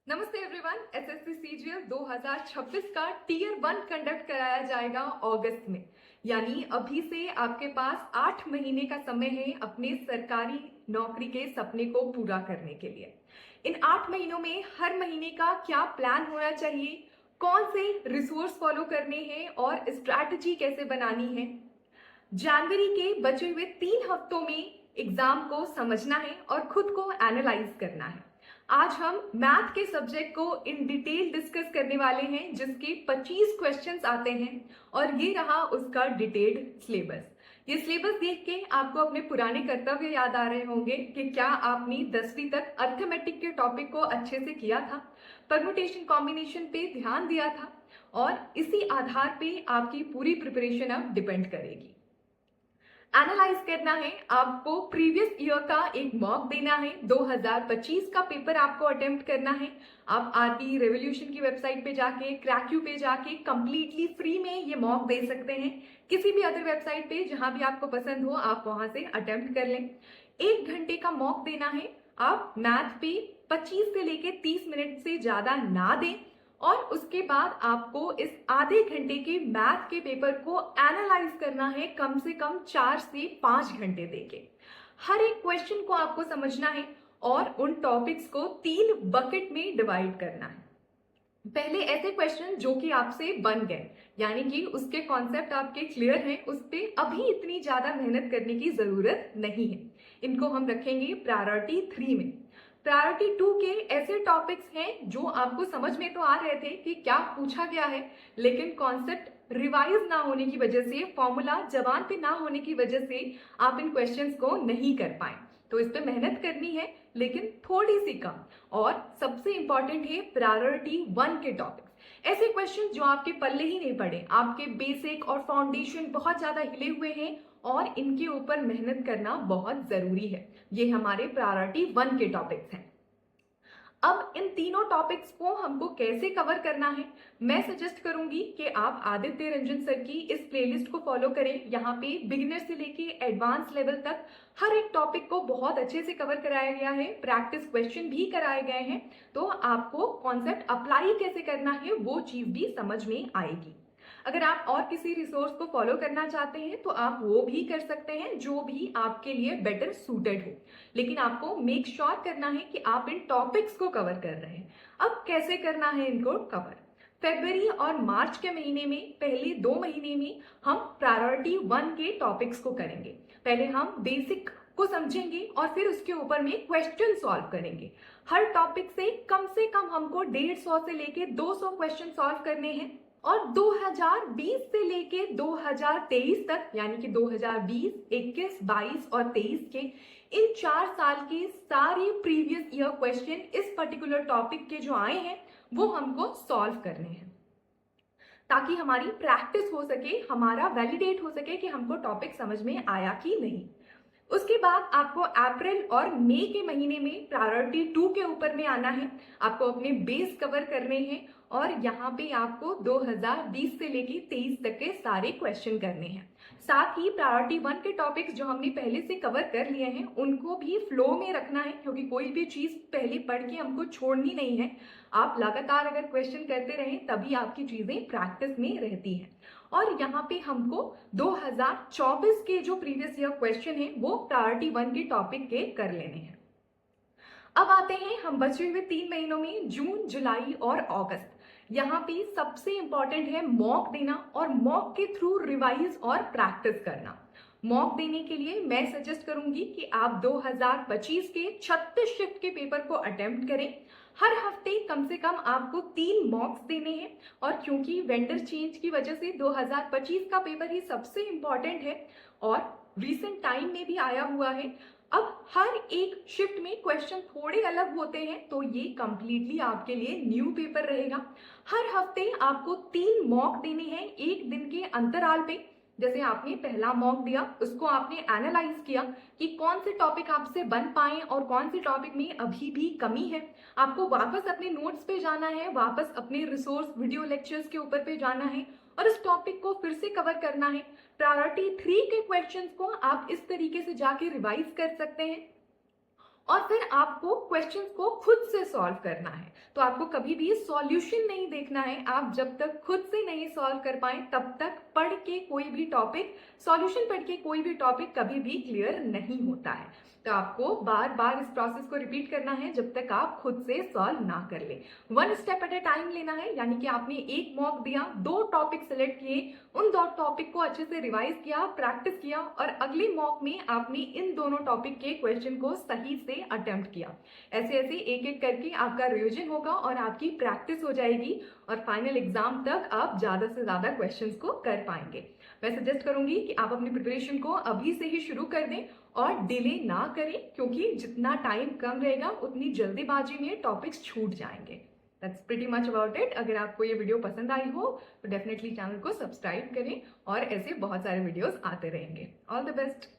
नमस्ते everyone. SSC CGL 2026 का tier 1 conduct कराया जाएगा अगस्त में। यानी अभी से आपके पास 8 महीने का समय है अपने सरकारी नौकरी के सपने को पूरा करने के लिए। इन 8 महीनों में हर महीने का क्या प्लान होना चाहिए, कौन से रिसोर्स फॉलो करने हैं और स्ट्रैटेजी कैसे बनानी है। जनवरी के बचे हुए 3 हफ्तों में एग्जाम को समझना है और खुद को एनालाइज करना है। आज हम मैथ के सब्जेक्ट को इन डिटेल डिस्कस करने वाले हैं, जिसके 25 क्वेश्चंस आते हैं और ये रहा उसका डिटेल्ड सिलेबस। ये सिलेबस देख के आपको अपने पुराने कर्तव्य याद आ रहे होंगे कि क्या आपने 10वीं तक अर्थमेटिक के टॉपिक को अच्छे से किया था, परम्यूटेशन कॉम्बिनेशन पे ध्यान दिया था, और इसी आधार पे आपकी पूरी प्रिपरेशन अब डिपेंड करेगी। एनालाइज करना है आपको, प्रीवियस ईयर का एक मॉक देना है, 2025 का पेपर आपको अटेम्प्ट करना है। आप आरपी रेवोल्यूशन की वेबसाइट पे जाके, क्रैक्यू पे जाके कंप्लीटली फ्री में ये मॉक दे सकते हैं। किसी भी अदर वेबसाइट पे जहां भी आपको पसंद हो आप वहां से अटेम्प्ट कर लें। 1 घंटे का मॉक देना है। आप मैथ पे 25 से लेके 30 मिनट से ज्यादा ना दें और उसके बाद आपको इस आधे घंटे के मैथ के पेपर को एनालाइज करना है कम से कम 4 से 5 घंटे देके। हर एक क्वेश्चन को आपको समझना है और उन टॉपिक्स को 3 बकेट में डिवाइड करना है। पहले ऐसे क्वेश्चन जो कि आपसे बन गए, यानी कि उसके कॉन्सेप्ट आपके क्लियर हैं, उस पर अभी इतनी ज्यादा मेहनत करने की जरूरत नहीं है। इनको हम रखेंगे प्रायोरिटी 3 में। प्रायोरिटी 2 के ऐसे टॉपिक्स हैं जो आपको समझ में तो आ रहे थे कि क्या पूछा गया है, लेकिन कॉन्सेप्ट रिवाइज ना होने की वजह से, फॉर्मूला जबान पे ना होने की वजह से आप इन क्वेश्चंस को नहीं कर पाए। तो इस पे मेहनत करनी है, लेकिन थोड़ी सी कम। और सबसे इंपॉर्टेंट है प्रायोरिटी 1 के टॉपिक्स। ऐसे क्वेश्चन जो आपके पल्ले ही नहीं पड़े, आपके बेसिक और फाउंडेशन बहुत ज्यादा हिले हुए हैं और इनके ऊपर मेहनत करना बहुत जरूरी है। ये हमारे प्रायोरिटी 1 के टॉपिक्स हैं। अब इन तीनों टॉपिक्स को हमको कैसे कवर करना है, मैं सजेस्ट करूंगी कि आप आदित्य रंजन सर की इस प्लेलिस्ट को फॉलो करें। यहाँ पे बिगिनर से लेके एडवांस लेवल तक हर एक टॉपिक को बहुत अच्छे से कवर कराया गया है, प्रैक्टिस क्वेश्चन भी कराए गए हैं। तो आपको कॉन्सेप्ट अप्लाई कैसे करना है वो चीज भी समझ में आएगी। अगर आप और किसी रिसोर्स को फॉलो करना चाहते हैं तो आप वो भी कर सकते हैं, जो भी आपके लिए बेटर सूटेड हो, लेकिन आपको मेक श्योर करना है कि आप इन टॉपिक्स को कवर कर रहे हैं। अब कैसे करना है इनको कवर? फरवरी और मार्च के महीने में, पहले 2 महीने में हम प्रायोरिटी 1 के टॉपिक्स को करेंगे। पहले हम बेसिक को समझेंगे और फिर उसके ऊपर में क्वेश्चन सॉल्व करेंगे। हर टॉपिक से कम हमको 150 से लेके 200 क्वेश्चन सॉल्व करने हैं और 2020 से लेके 2023 तक, यानी कि 2020, 21, 22 और 23 के इन 4 साल के सारे प्रीवियस ईयर क्वेश्चन इस पर्टिकुलर टॉपिक के जो आए हैं वो हमको सॉल्व करने हैं, ताकि हमारी प्रैक्टिस हो सके, हमारा वैलिडेट हो सके कि हमको टॉपिक समझ में आया कि नहीं। उसके बाद आपको अप्रैल और मई के महीने में प्रायोरिटी 2 के ऊपर में आना है। आपको अपने बेस कवर करने हैं और यहाँ पे आपको 2020 से लेके 23 तक के सारे क्वेश्चन करने हैं। साथ ही प्रायोरिटी 1 के टॉपिक्स जो हमने पहले से कवर कर लिए हैं उनको भी फ्लो में रखना है, क्योंकि कोई भी चीज पहले पढ़ के हमको छोड़नी नहीं है। आप लगातार अगर क्वेश्चन करते रहें तभी आपकी चीजें प्रैक्टिस में रहती हैं। और यहाँ पे हमको 2024 के जो प्रीवियस ईयर क्वेश्चन है वो प्रायोरिटी 1 के टॉपिक के कर लेने हैं। अब आते हैं हम बचे हुए 3 महीनों में, जून, जुलाई और अगस्त। यहाँ पे सबसे इंपॉर्टेंट है मॉक देना और मॉक के थ्रू रिवाइज और प्रैक्टिस करना। मॉक देने के लिए मैं सजेस्ट करूंगी कि आप 2025 के 36 शिफ्ट के पेपर को अटेम्प्ट करें। हर हफ्ते कम से कम आपको 3 मॉक्स देने हैं और क्योंकि वेंडर चेंज की वजह से 2025 का पेपर ही सबसे इंपॉर्टेंट है और रिसेंट टाइम में भी आया हुआ है। अब हर एक शिफ्ट में क्वेश्चन थोड़े अलग होते हैं, तो ये कंप्लीटली आपके लिए न्यू पेपर रहेगा। हर हफ्ते आपको 3 मॉक देने हैं 1 दिन के अंतराल पे। जैसे आपने पहला मॉक दिया, उसको आपने एनालाइज किया कि कौन से टॉपिक आपसे बन पाए और कौन से टॉपिक में अभी भी कमी है। आपको वापस अपने नोट्स पे जाना है, वापस अपने रिसोर्स वीडियो लेक्चर्स के ऊपर पे जाना है और इस टॉपिक को फिर से कवर करना है। प्रायोरिटी 3 के क्वेश्चंस को आप इस तरीके से जाके रिवाइज कर सकते हैं और फिर आपको क्वेश्चंस को खुद से सॉल्व करना है। तो आपको कभी भी सॉल्यूशन नहीं देखना है। आप जब तक खुद से नहीं सॉल्व कर पाए तब तक पढ़ के कोई भी टॉपिक, सॉल्यूशन पढ़ के कोई भी टॉपिक कभी भी क्लियर नहीं होता है। तो आपको बार बार इस प्रोसेस को रिपीट करना है जब तक आप खुद से सॉल्व ना कर ले। 1 स्टेप एट अ टाइम लेना है, यानी कि आपने एक मॉक दिया, 2 टॉपिक सेलेक्ट किए, उन 2 टॉपिक को अच्छे से रिवाइज किया, प्रैक्टिस किया और अगले मॉक में आपने इन दोनों टॉपिक के क्वेश्चन को सही से अटेम्प्ट किया। ऐसे ऐसे एक एक करके आपका रिविजन होगा और आपकी प्रैक्टिस हो जाएगी और फाइनल एग्जाम तक आप ज्यादा से ज्यादा क्वेश्चंस को कर पाएंगे। मैं सजेस्ट करूंगी कि आप अपनी प्रिपरेशन को अभी से ही शुरू कर दें और डिले ना करें, क्योंकि जितना टाइम कम रहेगा उतनी जल्दीबाजी में टॉपिक्स छूट जाएंगे। That's pretty much about it. अगर आपको ये वीडियो पसंद आई हो तो डेफिनेटली चैनल को सब्सक्राइब करें और ऐसे बहुत सारे वीडियोस आते रहेंगे। All the best.